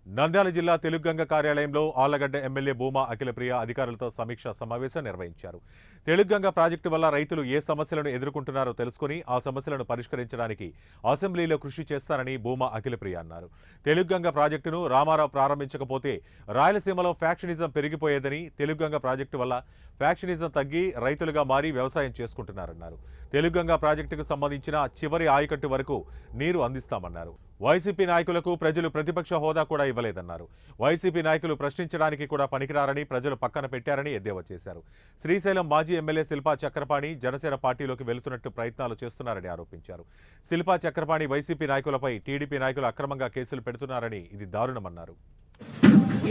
నంద్యాల జిల్లా తెలుగుగంగ కార్యాలయంలో ఆళ్లగడ్డ ఎమ్మెల్యే భూమా అఖిలప్రియ అధికారులతో సమీక్షా సమావేశం నిర్వహించారు. తెలుగుగంగ ప్రాజెక్టు వల్ల రైతులు ఏ సమస్యలను ఎదుర్కొంటున్నారో తెలుసుకుని ఆ సమస్యలను పరిష్కరించడానికి అసెంబ్లీలో కృషి చేస్తారని భూమా అఖిలప్రియ అన్నారు. తెలుగుగంగ ప్రాజెక్టును రామారావు ప్రారంభించకపోతే రాయలసీమలో ఫ్యాక్షనిజం పెరిగిపోయేదని, తెలుగుగంగ ప్రాజెక్టు వల్ల ఫ్యాక్షనిజం తగ్గి రైతులుగా మారి వ్యవసాయం చేసుకుంటున్నారన్నారు. తెలుగుగంగ ప్రాజెక్టుకు సంబంధించిన చివరి ఆయకట్టు వరకు నీరు అందిస్తామన్నారు. వైసీపీ నాయకులకు ప్రజలు ప్రతిపక్ష హోదా కూడా ఇవ్వలేదన్నారు. వైసీపీ నాయకులు ప్రశ్నించడానికి కూడా పనికిరారని ప్రజలు పక్కన పెట్టారని ఎద్దేవా చేశారు. శ్రీశైలం మాజీ ఎమ్మెల్యే శిల్పా చక్రపాణి జనసేన పార్టీలోకి వెళుతున్నట్టు ప్రయత్నాలు చేస్తున్నారని ఆరోపించారు. శిల్పా చక్రపాణి వైసీపీ నాయకులపై టీడీపీ నాయకులు అక్రమంగా కేసులు పెడుతున్నారని ఇది దారుణమన్నారు.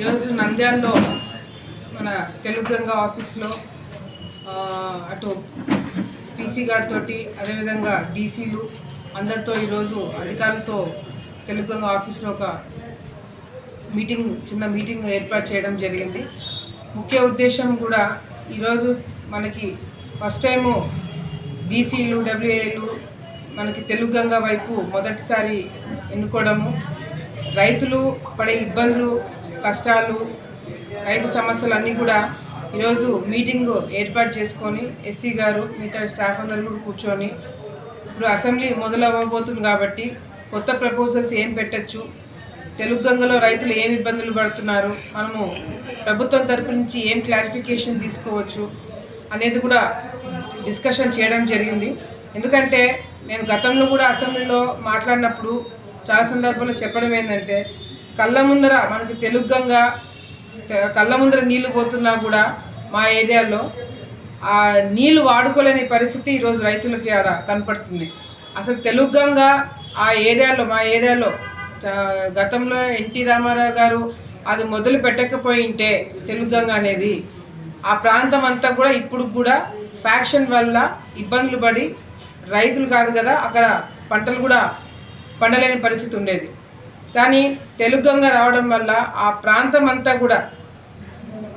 ఈరోజు నంద్యాలలో మన తెలుగుగంగ ఆఫీస్లో అటు పీసీ గారితో అదేవిధంగా డీసీలు అందరితో ఈరోజు అధికారులతో తెలుగుగంగ ఆఫీస్లో ఒక చిన్న మీటింగ్ ఏర్పాటు చేయడం జరిగింది. ముఖ్య ఉద్దేశం కూడా ఈరోజు మనకి ఫస్ట్ టైము డీసీలు డబ్ల్యూఏలు మనకి తెలుగుగంగ వైపు మొదటిసారి ఎన్నుకోవడము, రైతులు పడే ఇబ్బందులు కష్టాలు రైతు సమస్యలు అన్నీ కూడా ఈరోజు మీటింగ్ ఏర్పాటు చేసుకొని ఎస్సీ గారు మిగతా స్టాఫ్ అందరూ కూడా కూర్చొని ఇప్పుడు అసెంబ్లీ మొదలవ్వబోతుంది కాబట్టి కొత్త ప్రపోజల్స్ ఏం పెట్టచ్చు, తెలుగుగంగలో రైతులు ఏమి ఇబ్బందులు పడుతున్నారు, మనము ప్రభుత్వం తరపు నుంచి ఏం క్లారిఫికేషన్ తీసుకోవచ్చు అనేది కూడా డిస్కషన్ చేయడం జరిగింది. ఎందుకంటే నేను గతంలో కూడా అసెంబ్లీలో మాట్లాడినప్పుడు చాలా సందర్భాల్లో చెప్పడం ఏంటంటే కళ్ళ ముందర మనకి తెలుగుగంగ కళ్ళ ముందర నీళ్లు పోతున్నా కూడా మా ఏరియాలో ఆ నీళ్లు వాడుకోలేని పరిస్థితి ఈరోజు రైతులకి ఆడ కనపడుతుంది. అసలు తెలుగుగంగ ఆ ఏరియాలో మా ఏరియాలో గతంలో ఎన్టీ రామారావు గారు అది మొదలు పెట్టకపోయింటే తెలుగుగంగ అనేది ఆ ప్రాంతం అంతా కూడా ఇప్పుడు కూడా ఫ్యాక్షన్ వల్ల ఇబ్బందులు పడి రైతులు కాదు కదా అక్కడ పంటలు కూడా పండలేని పరిస్థితి ఉండేది. కానీ తెలుగుగంగ రావడం వల్ల ఆ ప్రాంతం అంతా కూడా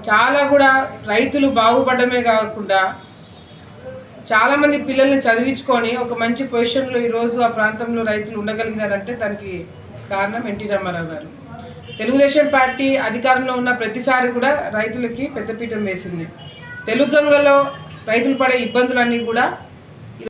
చాలా కూడా రైతులు బాగుపడమే కాకుండా చాలామంది పిల్లల్ని చదివించుకొని ఒక మంచి పొజిషన్లో ఈరోజు ఆ ప్రాంతంలో రైతులు ఉండగలిగినారంటే దానికి కారణం ఎన్టీ రామారావు గారు. తెలుగుదేశం పార్టీ అధికారంలో ఉన్న ప్రతిసారి కూడా రైతులకి పెద్దపీఠం వేసింది. తెలుగుగంగలో రైతులు పడే ఇబ్బందులన్నీ కూడా